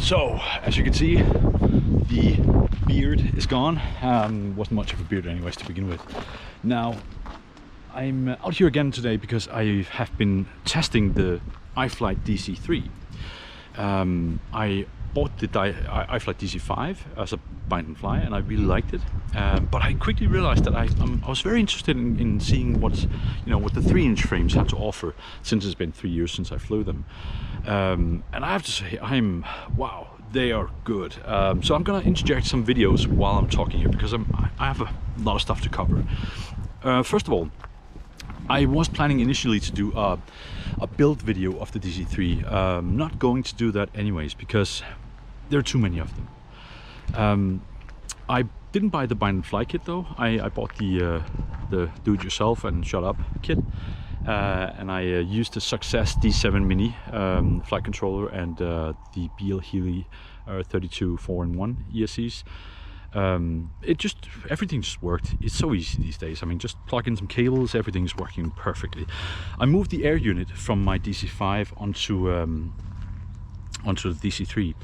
So, as you can see, the beard is gone. Wasn't much of a beard anyways to begin with. Now, I'm out here again today because I have been testing the iFlight DC3. I bought the iFlight DC5 as a bind and fly, and I really liked it. But I quickly realized that I was very interested in seeing what the 3-inch frames had to offer, since it's been 3 years since I flew them. And I have to say, wow, they are good. So I'm gonna interject some videos while I'm talking here, because I have a lot of stuff to cover. First of all, I was planning initially to do a build video of the DC3. Not going to do that anyways, because there are too many of them. I didn't buy the bind and fly kit though. I bought the do-it-yourself and shut up kit. And I used the Success D7 Mini flight controller and the BL Healy 32 4-in-1 ESCs. Everything just worked. It's so easy these days. I mean, just plug in some cables, everything's working perfectly. I moved the Air Unit from my DC5 onto the DC3,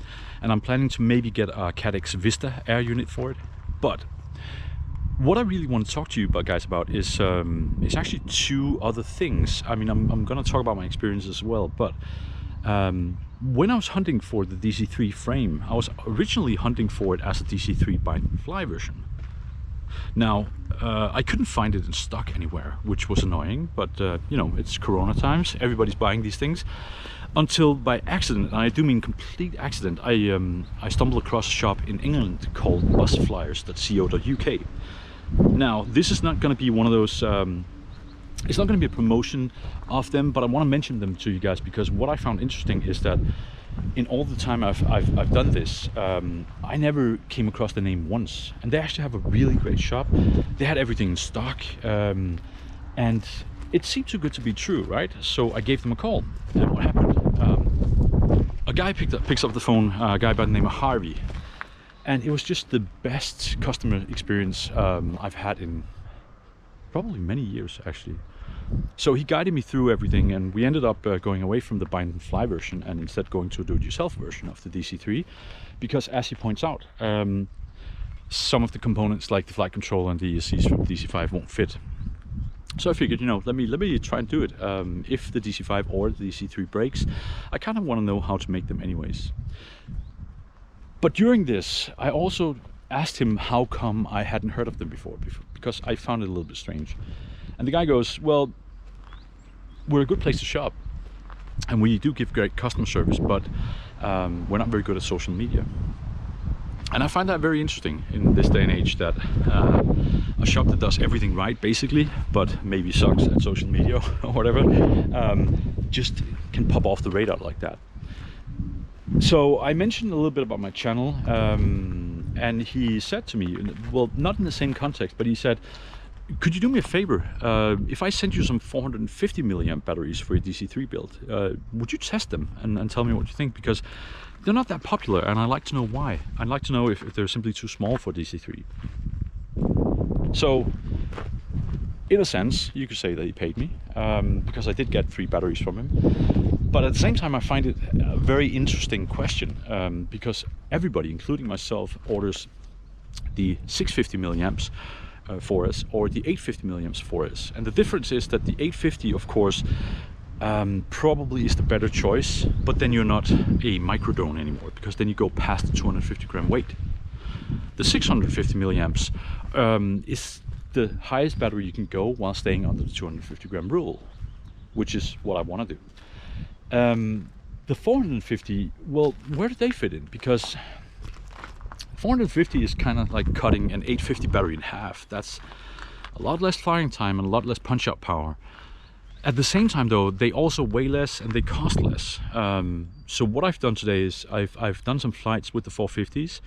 and I'm planning to maybe get a CADX Vista Air Unit for it. But what I really want to talk to you guys about is actually two other things. I mean, I'm going to talk about my experience as well, but when I was hunting for the DC3 frame, I was originally hunting for it as a DC3 bind and fly version. Now, I couldn't find it in stock anywhere, which was annoying, but you know, it's Corona times, everybody's buying these things. Until by accident, and I do mean complete accident, I stumbled across a shop in England called busflyers.co.uk. Now, this is not going to be one of those, it's not going to be a promotion of them, but I want to mention them to you guys, because what I found interesting is that in all the time I've done this, I never came across the name once, and they actually have a really great shop. They had everything in stock, and it seemed too good to be true, right? So I gave them a call, and what happened? A guy picks up the phone, a guy by the name of Harvey, and it was just the best customer experience I've had in probably many years, actually. So he guided me through everything, and we ended up going away from the bind and fly version and instead going to a do-it-yourself version of the DC3, because as he points out, some of the components like the flight controller and the ESCs from DC5 won't fit. So I figured, you know, let me try and do it. If the DC5 or the DC3 breaks, I kind of want to know how to make them anyways. But during this, I also asked him how come I hadn't heard of them before, because I found it a little bit strange. And the guy goes, well, we're a good place to shop, and we do give great customer service, but we're not very good at social media. And I find that very interesting in this day and age, that a shop that does everything right, basically, but maybe sucks at social media or whatever, just can pop off the radar like that. So I mentioned a little bit about my channel, and he said to me, well, not in the same context, but he said, could you do me a favor? If I send you some 450 milliamp batteries for your DC3 build, would you test them and tell me what you think? Because they're not that popular, and I'd like to know why. I'd like to know if they're simply too small for DC3. So, in a sense, you could say that he paid me, because I did get 3 batteries from him. But at the same time, I find it a very interesting question, because everybody, including myself, orders the 650 milliamps for us, or the 850 milliamps for us. And the difference is that the 850, of course, probably is the better choice, but then you're not a micro drone anymore, because then you go past the 250 gram weight. The 650 milliamps is the highest battery you can go while staying under the 250 gram rule, which is what I want to do. The 450, well, where do they fit in? Because 450 is kind of like cutting an 850 battery in half. That's a lot less firing time and a lot less punch out power. At the same time though, they also weigh less and they cost less. So what I've done today is I've done some flights with the 450s.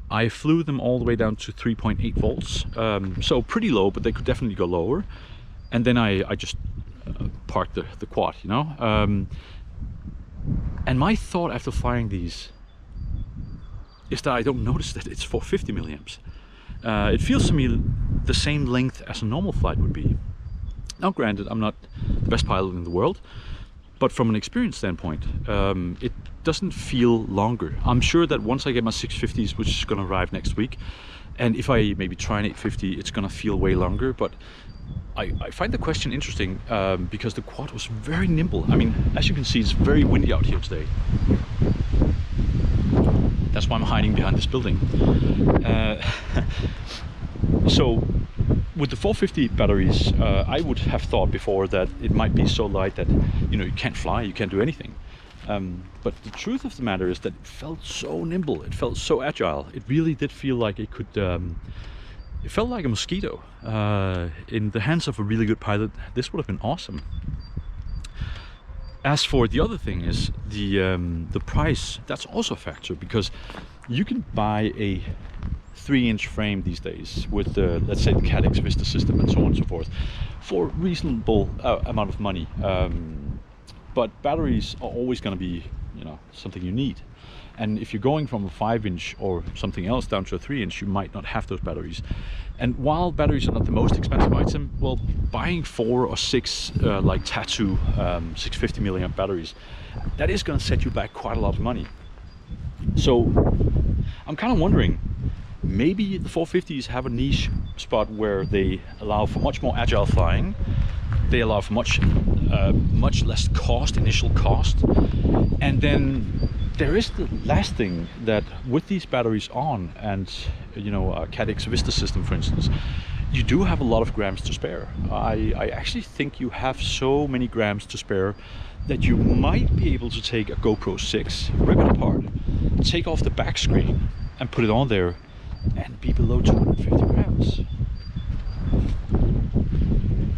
I flew them all the way down to 3.8 volts. So pretty low, but they could definitely go lower. And then I just parked the quad, you know. And my thought after firing these is that I don't notice that it's 450 milliamps. It feels to me the same length as a normal flight would be. Now granted, I'm not the best pilot in the world, but from an experience standpoint, it doesn't feel longer. I'm sure that once I get my 650s, which is going to arrive next week, and if I maybe try an 850, it's going to feel way longer. But I find the question interesting, because the quad was very nimble. I mean, as you can see, it's very windy out here today. That's why I'm hiding behind this building. So with the 450 batteries, I would have thought before that it might be so light that, you know, you can't fly, you can't do anything. But the truth of the matter is that it felt so nimble, it felt so agile. It really did feel like it could, it felt like a mosquito. In the hands of a really good pilot, this would have been awesome. As for the other thing is the price, that's also a factor, because you can buy a 3-inch frame these days with the, let's say, the CADX Vista system and so on and so forth, for reasonable amount of money. But batteries are always going to be, you know, something you need. And if you're going from a 5-inch or something else down to a 3-inch, you might not have those batteries. And while batteries are not the most expensive item, well, buying 4 or 6 like Tattoo 650 milliamp batteries, that is going to set you back quite a lot of money. So I'm kind of wondering, maybe the 450s have a niche spot where they allow for much more agile flying. They allow for much less initial cost. And then there is the last thing, that with these batteries on, and you know, a CADX Vista system, for instance, you do have a lot of grams to spare. I actually think you have so many grams to spare that you might be able to take a GoPro 6, rip it apart, take off the back screen and put it on there and be below 250 grams.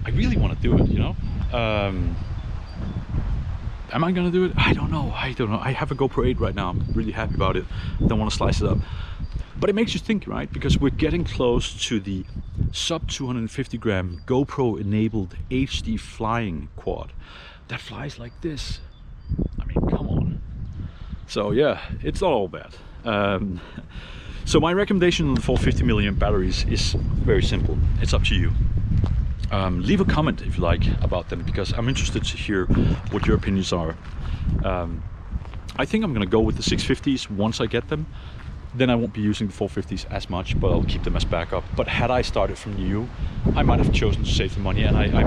I really want to do it, you know. Am I gonna do it? I don't know. I have a GoPro 8 right now. I'm really happy about it. Don't want to slice it up. But it makes you think, right? Because we're getting close to the sub 250 gram GoPro enabled HD flying quad that flies like this. I mean, come on. So yeah, it's not all bad. So my recommendation on the 450 milliamp batteries is very simple. It's up to you. Leave a comment if you like about them, because I'm interested to hear what your opinions are. I think I'm gonna go with the 650s once I get them, then I won't be using the 450s as much, but I'll keep them as backup. But had I started from new, I might have chosen to save the money, and I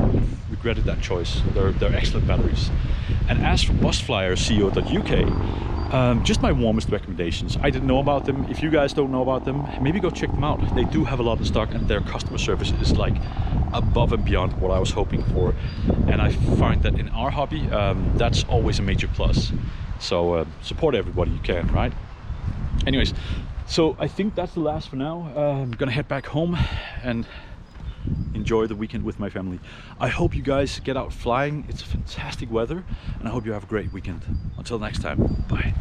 regretted that choice. They're excellent batteries. And as for busflyer.co.uk, just my warmest recommendations. I didn't know about them. If you guys don't know about them, maybe go check them out. They do have a lot in stock, and their customer service is like above and beyond what I was hoping for. And I find that in our hobby, that's always a major plus. So support everybody you can, right? Anyways, so I think that's the last for now. I'm gonna head back home and enjoy the weekend with my family. I hope you guys get out flying. It's fantastic weather, and I hope you have a great weekend. Until next time, bye.